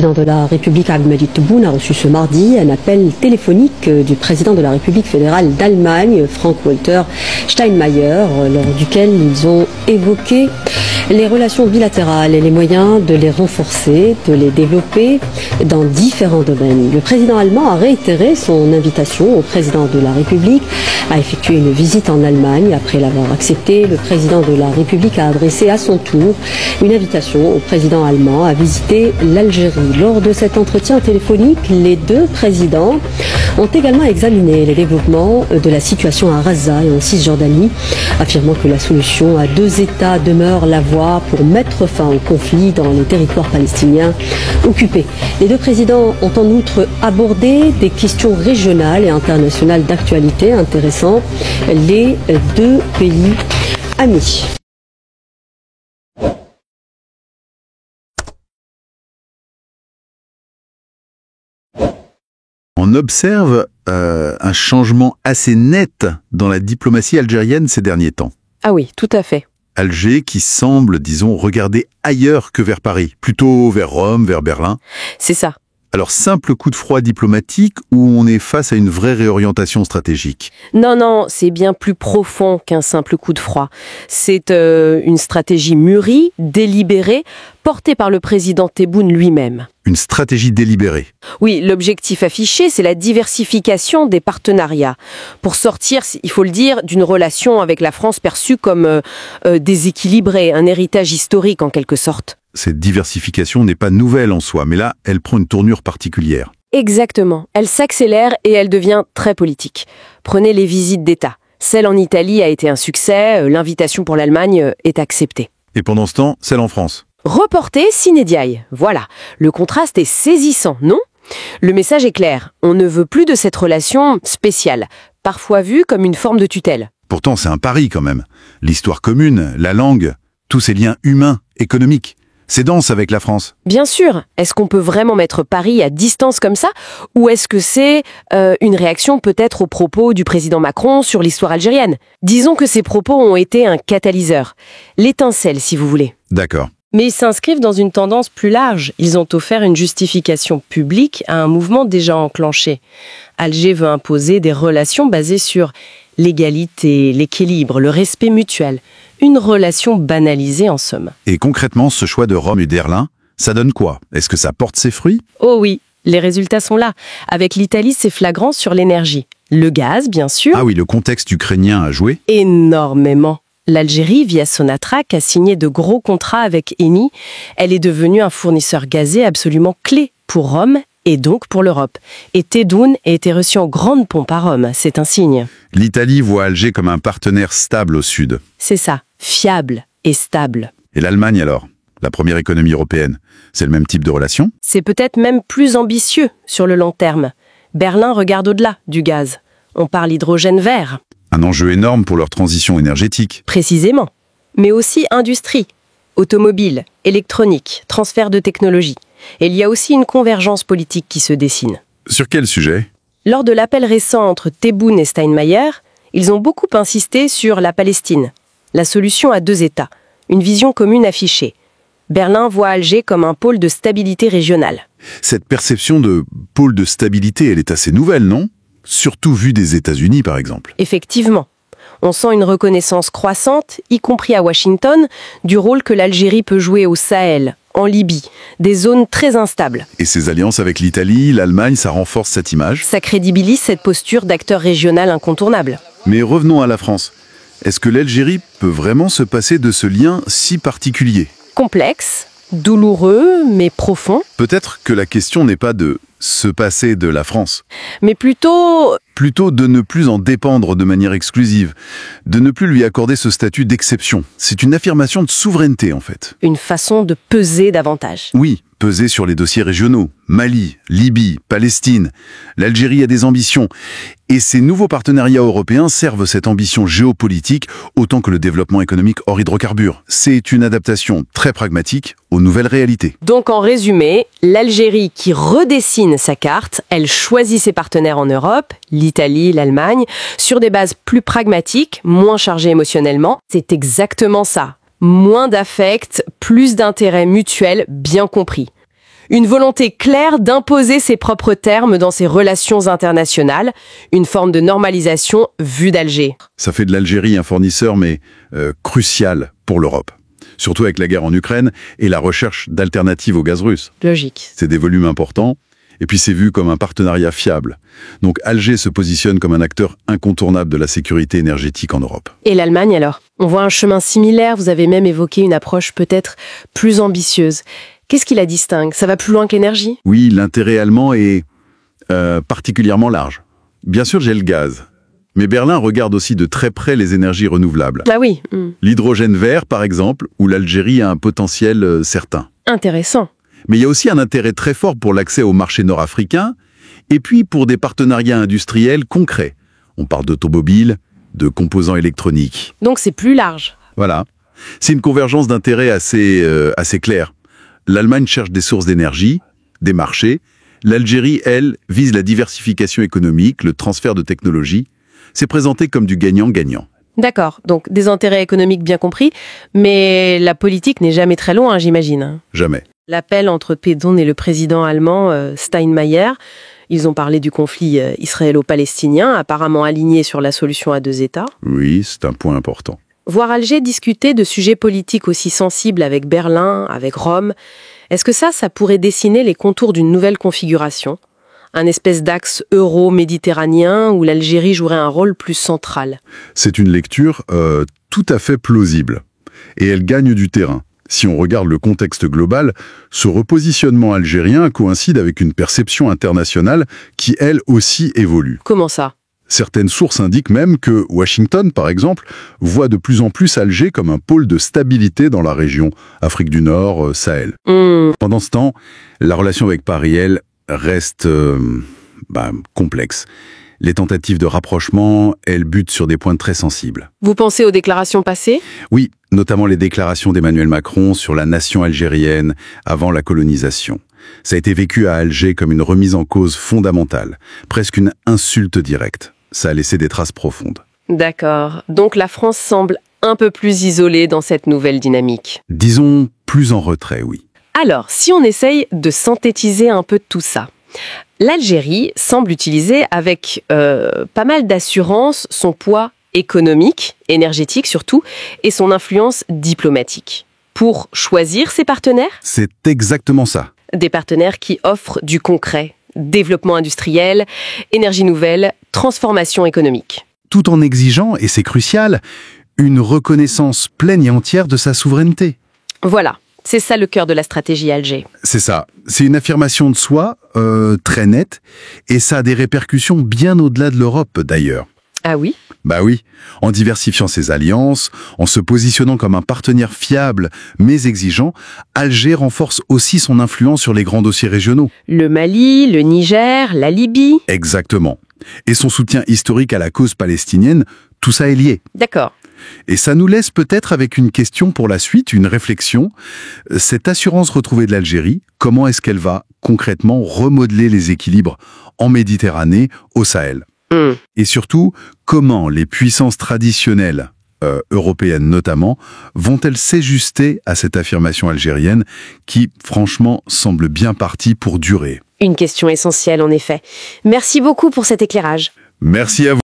président de la République, Abdelmadjid Tebboune, a reçu ce mardi un appel téléphonique du président de la République fédérale d'Allemagne, Frank-Walter Steinmeier, lors duquel ils ont évoqué les relations bilatérales et les moyens de les renforcer, de les développer dans différents domaines. Le président allemand a réitéré son invitation au président de la République à effectuer une visite en Allemagne. Après l'avoir accepté, le président de la République a adressé à son tour une invitation au président allemand à visiter l'Algérie. Lors de cet entretien téléphonique, les deux présidents ont également examiné les développements de la situation à Gaza et en Cisjordanie, affirmant que la solution à deux États demeure la voie pour mettre fin au conflit dans les territoires palestiniens occupés. Les deux présidents ont en outre abordé des questions régionales et internationales d'actualité intéressant les deux pays amis. On observe un changement assez net dans la diplomatie algérienne ces derniers temps. Ah oui, tout à fait. Alger qui semble, disons, regarder ailleurs que vers Paris, plutôt vers Rome, vers Berlin. C'est ça. Alors, simple coup de froid diplomatique ou on est face à une vraie réorientation stratégique? Non, c'est bien plus profond qu'un simple coup de froid. C'est une stratégie mûrie, délibérée, portée par le président Tebboune lui-même. Une stratégie délibérée. Oui, l'objectif affiché, c'est la diversification des partenariats. Pour sortir, il faut le dire, d'une relation avec la France perçue comme déséquilibrée, un héritage historique en quelque sorte. Cette diversification n'est pas nouvelle en soi, mais là, elle prend une tournure particulière. Exactement. Elle s'accélère et elle devient très politique. Prenez les visites d'État. Celle en Italie a été un succès, l'invitation pour l'Allemagne est acceptée. Et pendant ce temps, celle en France? Reportée sine die. Voilà. Le contraste est saisissant, non? Le message est clair. On ne veut plus de cette relation spéciale, parfois vue comme une forme de tutelle. Pourtant, c'est un pari quand même. L'histoire commune, la langue, tous ces liens humains, économiques. C'est dense avec la France. Bien sûr. Est-ce qu'on peut vraiment mettre Paris à distance comme ça? Ou est-ce que c'est une réaction peut-être aux propos du président Macron sur l'histoire algérienne? Disons que ces propos ont été un catalyseur. L'étincelle, si vous voulez. D'accord. Mais ils s'inscrivent dans une tendance plus large. Ils ont offert une justification publique à un mouvement déjà enclenché. Alger veut imposer des relations basées sur l'égalité, l'équilibre, le respect mutuel. Une relation banalisée en somme. Et concrètement, ce choix de Rome et d'Erlin, ça donne quoi? Est-ce que ça porte ses fruits? Oh oui, les résultats sont là. Avec l'Italie, c'est flagrant sur l'énergie. Le gaz, bien sûr. Ah oui, le contexte ukrainien a joué? Énormément. L'Algérie, via Sonatrach, a signé de gros contrats avec Eni. Elle est devenue un fournisseur gazé absolument clé pour Rome et donc pour l'Europe. Et Tebboune a été reçu en grande pompe à Rome, c'est un signe. L'Italie voit Alger comme un partenaire stable au sud. C'est ça, fiable et stable. Et l'Allemagne alors? La première économie européenne, c'est le même type de relation? C'est peut-être même plus ambitieux sur le long terme. Berlin regarde au-delà du gaz. On parle hydrogène vert. Un enjeu énorme pour leur transition énergétique. Précisément. Mais aussi industrie, automobile, électronique, transfert de technologie. Et il y a aussi une convergence politique qui se dessine. Sur quel sujet? Lors de l'appel récent entre Tebboune et Steinmeier, ils ont beaucoup insisté sur la Palestine, la solution à deux États, une vision commune affichée. Berlin voit Alger comme un pôle de stabilité régionale. Cette perception de pôle de stabilité, elle est assez nouvelle, non? Surtout vue des États-Unis, par exemple. Effectivement. On sent une reconnaissance croissante, y compris à Washington, du rôle que l'Algérie peut jouer au Sahel, en Libye, des zones très instables. Et ces alliances avec l'Italie, l'Allemagne, ça renforce cette image? Ça crédibilise cette posture d'acteur régional incontournable. Mais revenons à la France. Est-ce que l'Algérie peut vraiment se passer de ce lien si particulier? Complexe, douloureux, mais profond. Peut-être que la question n'est pas de se passer de la France. Mais plutôt De ne plus en dépendre de manière exclusive, de ne plus lui accorder ce statut d'exception. C'est une affirmation de souveraineté, en fait. une façon de peser davantage. Oui, peser sur les dossiers régionaux. Mali, Libye, Palestine. L'Algérie a des ambitions. Et ces nouveaux partenariats européens servent cette ambition géopolitique autant que le développement économique hors hydrocarbures. C'est une adaptation très pragmatique aux nouvelles réalités. Donc en résumé, l'Algérie qui redessine sa carte, elle choisit ses partenaires en Europe, l'Italie, l'Allemagne, sur des bases plus pragmatiques, moins chargées émotionnellement. C'est exactement ça. Moins d'affect, plus d'intérêt mutuel bien compris. Une volonté claire d'imposer ses propres termes dans ses relations internationales, une forme de normalisation vue d'Alger. Ça fait de l'Algérie un fournisseur, mais crucial pour l'Europe. Surtout avec la guerre en Ukraine et la recherche d'alternatives au gaz russe. Logique. C'est des volumes importants, et puis c'est vu comme un partenariat fiable. Donc Alger se positionne comme un acteur incontournable de la sécurité énergétique en Europe. Et l'Allemagne alors? On voit un chemin similaire, vous avez même évoqué une approche peut-être plus ambitieuse. Qu'est-ce qui la distingue? Ça va plus loin que l'énergie? Oui, l'intérêt allemand est particulièrement large. Bien sûr, j'ai le gaz. Mais Berlin regarde aussi de très près les énergies renouvelables. Ah oui. L'hydrogène vert, par exemple, où l'Algérie a un potentiel certain. Intéressant. Mais il y a aussi un intérêt très fort pour l'accès au marché nord-africain, et puis pour des partenariats industriels concrets. On parle d'automobiles, de composants électroniques. Donc c'est plus large. Voilà. C'est une convergence d'intérêts assez claire. L'Allemagne cherche des sources d'énergie, des marchés. L'Algérie, elle, vise la diversification économique, le transfert de technologies. C'est présenté comme du gagnant-gagnant. D'accord, donc des intérêts économiques bien compris, mais la politique n'est jamais très loin, j'imagine. Jamais. L'appel entre Pédon et le président allemand Steinmeier, ils ont parlé du conflit israélo-palestinien, apparemment aligné sur la solution à 2 États. Oui, c'est un point important. Voir Alger discuter de sujets politiques aussi sensibles avec Berlin, avec Rome, est-ce que ça pourrait dessiner les contours d'une nouvelle configuration ? Un espèce d'axe euro-méditerranéen où l'Algérie jouerait un rôle plus central. C'est une lecture tout à fait plausible. Et elle gagne du terrain. Si on regarde le contexte global, ce repositionnement algérien coïncide avec une perception internationale qui, elle aussi, évolue. Comment ça ? Certaines sources indiquent même que Washington, par exemple, voit de plus en plus Alger comme un pôle de stabilité dans la région, Afrique du Nord, Sahel. Pendant ce temps, la relation avec Paris, elle, reste complexe. Les tentatives de rapprochement, elles butent sur des points très sensibles. Vous pensez aux déclarations passées ? Oui, notamment les déclarations d'Emmanuel Macron sur la nation algérienne avant la colonisation. Ça a été vécu à Alger comme une remise en cause fondamentale, presque une insulte directe. Ça a laissé des traces profondes. D'accord. Donc la France semble un peu plus isolée dans cette nouvelle dynamique. Disons plus en retrait, oui. Alors, si on essaye de synthétiser un peu tout ça, l'Algérie semble utiliser avec pas mal d'assurance son poids économique, énergétique surtout, et son influence diplomatique. Pour choisir ses partenaires ? C'est exactement ça. Des partenaires qui offrent du concret, développement industriel, énergie nouvelle, transformation économique. Tout en exigeant, et c'est crucial, une reconnaissance pleine et entière de sa souveraineté. Voilà. C'est ça le cœur de la stratégie Alger. C'est ça. C'est une affirmation de soi très nette et ça a des répercussions bien au-delà de l'Europe d'ailleurs. Ah oui ? Bah oui, en diversifiant ses alliances, en se positionnant comme un partenaire fiable mais exigeant, Alger renforce aussi son influence sur les grands dossiers régionaux. Le Mali, le Niger, la Libye. Exactement. Et son soutien historique à la cause palestinienne, tout ça est lié. D'accord. Et ça nous laisse peut-être avec une question pour la suite, une réflexion. Cette assurance retrouvée de l'Algérie, comment est-ce qu'elle va concrètement remodeler les équilibres en Méditerranée, au Sahel ? Et surtout, comment les puissances traditionnelles, européennes notamment, vont-elles s'ajuster à cette affirmation algérienne qui, franchement, semble bien partie pour durer ? Une question essentielle en effet. Merci beaucoup pour cet éclairage. Merci à vous.